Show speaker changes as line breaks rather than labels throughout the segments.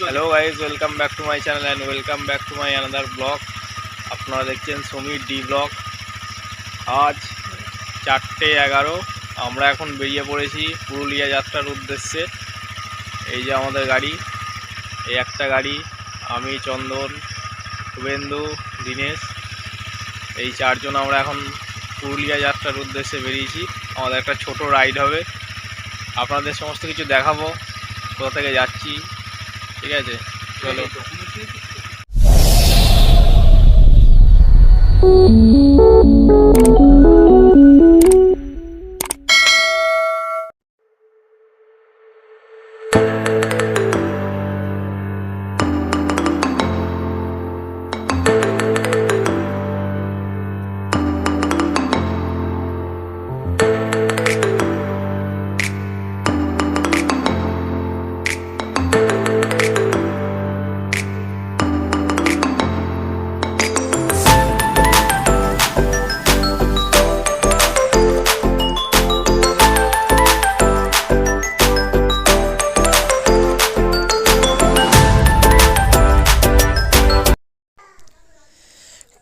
Hello guys, welcome back to my channel and welcome back to my another blog. আপনারা দেখছেন Samir D blog. আজ 4:11 আমরা এখন বেরিয়ে পড়েছি পুরুলিয়া যাত্রার উদ্দেশ্যে। এই যে আমাদের গাড়ি, এই একটা গাড়ি, আমি, চন্দন, শুভেন্দু, দীনেশ, এই চারজন আমরা এখন পুরুলিয়া যাত্রার উদ্দেশ্যে বেরিয়েছি। আমাদের একটা ছোট রাইড হবে, আপনাদের সমস্ত কিছু দেখাবো কোথা থেকে যাচ্ছি। ঠিক আছে, চলো।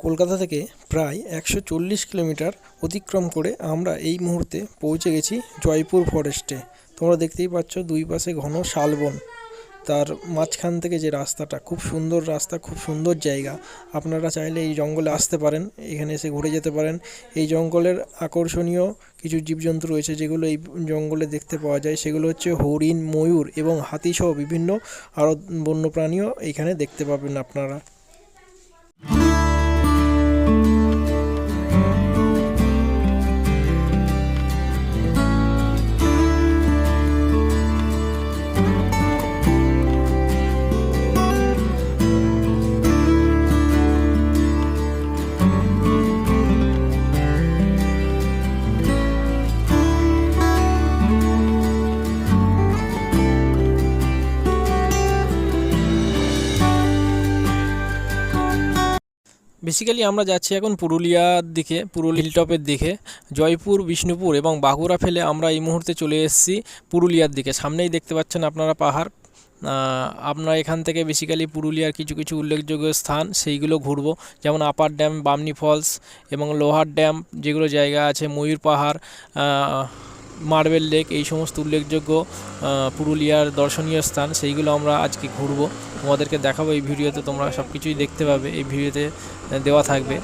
কলকাতা থেকে প্রায় 140 কিলোমিটার অতিক্রম করে আমরা এই মুহূর্তে পৌঁছে গেছি জয়পুর ফরেস্টে। তোমরা দেখতেই পাচ্ছ দুই পাশে ঘন শালবন, তার মাঝখান থেকে যে রাস্তাটা, খুব সুন্দর রাস্তা, খুব সুন্দর জায়গা। আপনারা চাইলে এই জঙ্গলে আসতে পারেন, এখানে এসে ঘুরে যেতে পারেন। এই জঙ্গলের আকর্ষণীয় কিছু জীবজন্তু রয়েছে যেগুলো এই জঙ্গলে দেখতে পাওয়া যায়, সেগুলো হচ্ছে হরিণ, ময়ূর এবং হাতিসহ বিভিন্ন আরও বন্যপ্রাণীও এইখানে দেখতে পাবেন আপনারা। বেসিক্যালি আমরা যাচ্ছি এখন পুরুলিয়ার দিকে, পুরুলিয়া হিলটপের দিকে। জয়পুর, বিষ্ণুপুর এবং বাঁকুড়া ফেলে আমরা এই মুহূর্তে চলে এসেছি পুরুলিয়ার দিকে। সামনেই দেখতে পাচ্ছেন আপনারা পাহাড়। আমরা এখান থেকে বেসিক্যালি পুরুলিয়ার কিছু কিছু উল্লেখযোগ্য স্থান সেইগুলো ঘুরবো, যেমন আপার ড্যাম, বামনি ফলস এবং লোহার ড্যাম যেগুলো জায়গা আছে, ময়ূর পাহাড়, মার্বেল লেক, এই সমস্ত উল্লেখযোগ্য পুরুলিয়ার দর্শনীয় স্থান, সেইগুলো আমরা আজকে ঘুরবো, তোমাদেরকে দেখাবো। এই ভিডিওতে তোমরা সব কিছুই দেখতে পাবে, এই ভিডিওতে দেওয়া থাকবে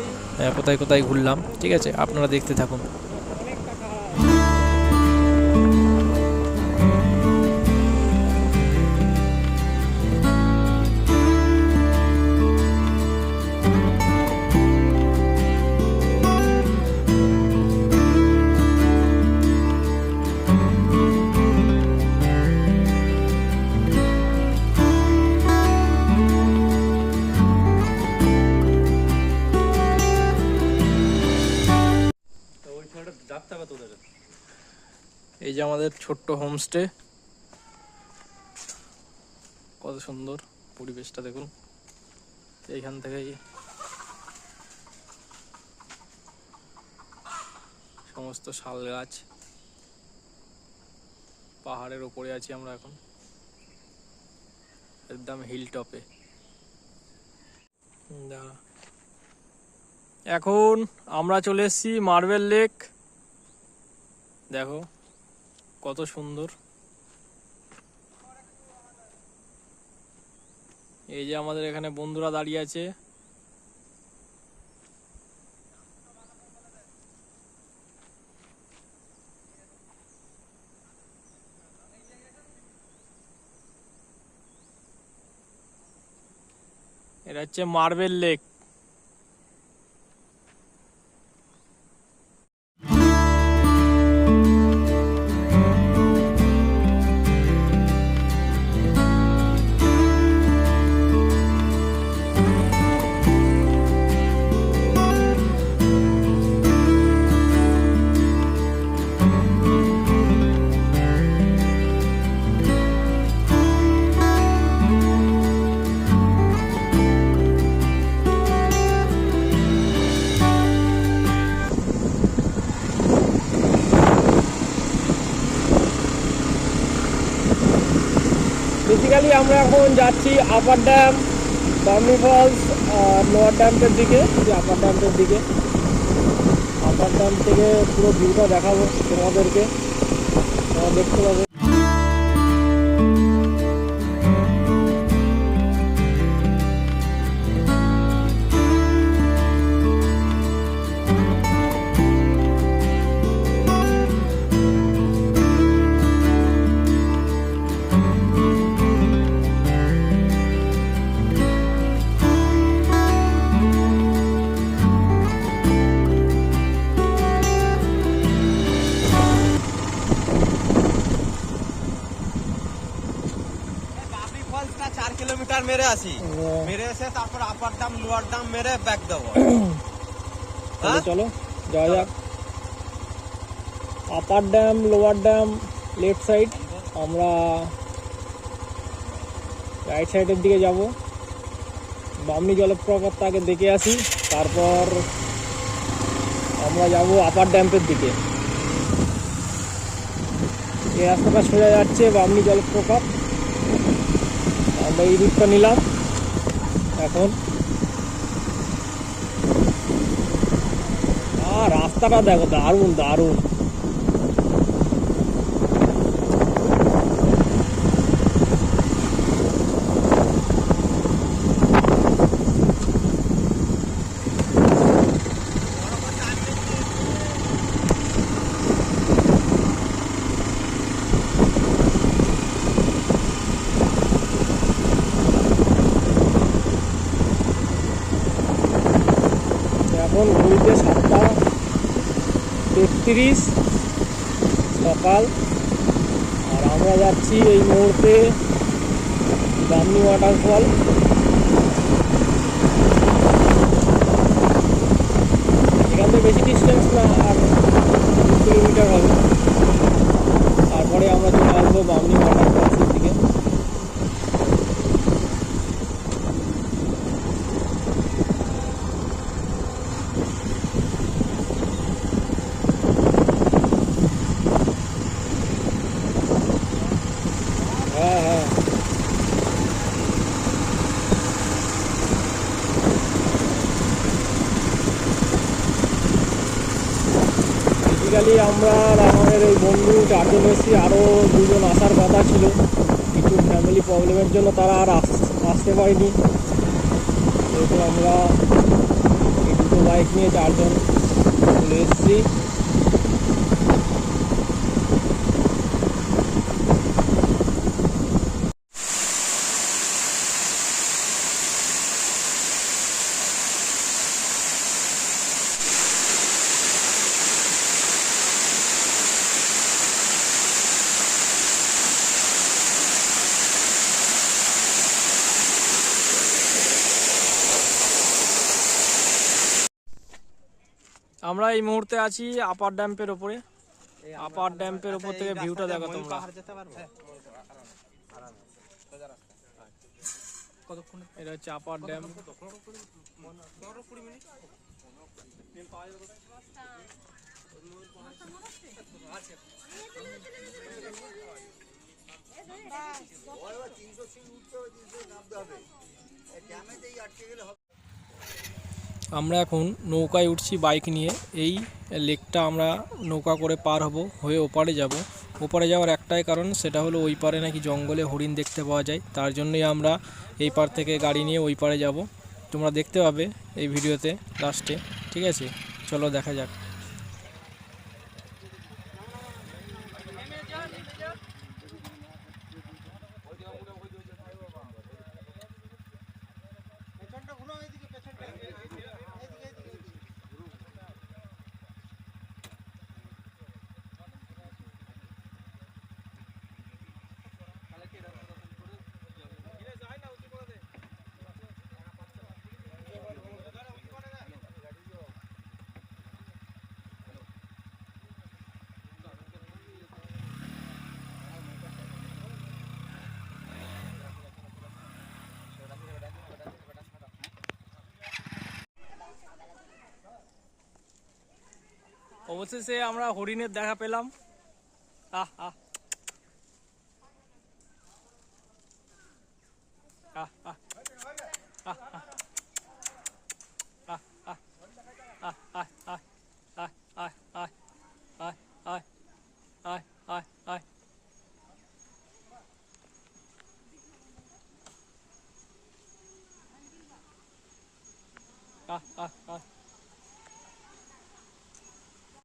কোথায় কোথায় ঘুরলাম। ঠিক আছে, আপনারা দেখতে থাকুন। এই যে আমাদের ছোট্ট হোমস্টে, কত সুন্দর পরিবেশটা দেখুন। এইখান থেকেই সমস্ত শাল গাছ, পাহাড়ের ওপরে আছি আমরা এখন, একদম হিল টপে। এখন আমরা চলে এসেছি মার্বেল লেক। দেখো কত সুন্দর। এই যে আমাদের এখানে বন্ধুরা দাঁড়িয়ে আছে। এটা হচ্ছে মার্বেল লেক। বেসিক্যালি আমরা এখন যাচ্ছি আপার ড্যাম, বামনি ফলস আর লোয়ার ড্যামের দিকে। আপার ড্যামের দিকে, আপার ড্যাম থেকে পুরো ভিউটা দেখাবো তোমাদেরকে, তোমরা দেখতে পাবে।
কিলোমিটার মেরে আসি, মেরে এসে তারপর আপার ডাম লোয়ার ডাম মেরে ব্যাক দেবো।
চলো যাওয়া যাক। Upper dam, lower dam left side, আমরা রাইট সাইডের দিকে যাব। বামনি জলপ্রপাতটা আগে দেখে আসি, তারপর আমরা যাব আপার ড্যামের দিকে। এই রাস্তাটা সোজা যাচ্ছে বামনি জলপ্রপাত, আমরা এই রুটটা নিলাম এখন। আর রাস্তাটা দেখো, দারুণ দারুণ। এখন ঘুরতে 7:33 সকাল, আর আমরা যাচ্ছি এই মুহূর্তে বামনি ওয়াটারফল। এখান থেকে বেশি ডিস্টেন্স না, আর 2 কিলোমিটার হবে। তারপরে আমরা চলে আসবো বামনি ওয়াটারফলসের দিকে। হ্যাঁ হ্যাঁ, বেসিক্যালি আমরা আর আমাদের এই বন্ধু 4 জন এসেছি, আরও 2 জন আসার কথা ছিল, কিছু ফ্যামিলি প্রবলেমের জন্য তারা আর আসতে পারেনি। যেহেতু আমরা এই 2টো বাইক নিয়ে 4 জন চলে এসেছি। আমরা এই মুহূর্তে আছি আপার ড্যাম্পের ওপরে। আপার ড্যাম্পের ওপর থেকে ভিউটা দেখো তোমরা। এটা হচ্ছে আপার ড্যাম। আমরা এখন নৌকায় উঠছি বাইক নিয়ে। এই লেকটা আমরা নৌকা করে পার হব, হয়ে ওপারে যাব। ওপারে যাওয়ার একটাই কারণ, সেটা হলো ওই পারে নাকি জঙ্গলে হরিণ দেখতে পাওয়া যায়, তার জন্যই আমরা এই পার থেকে গাড়ি নিয়ে ওই পারে যাব। তোমরা দেখতে পাবে এই ভিডিওতে লাস্টে, ঠিক আছে? চলো দেখা যাক। অবশেষে আমরা হরিণের দেখা পেলাম। আহ আহ, আহ আহ আহ আহ আহ আহ আহ আহ আহ আহ আহ আহ আহ আয় আয় আয় আহ আহ আহ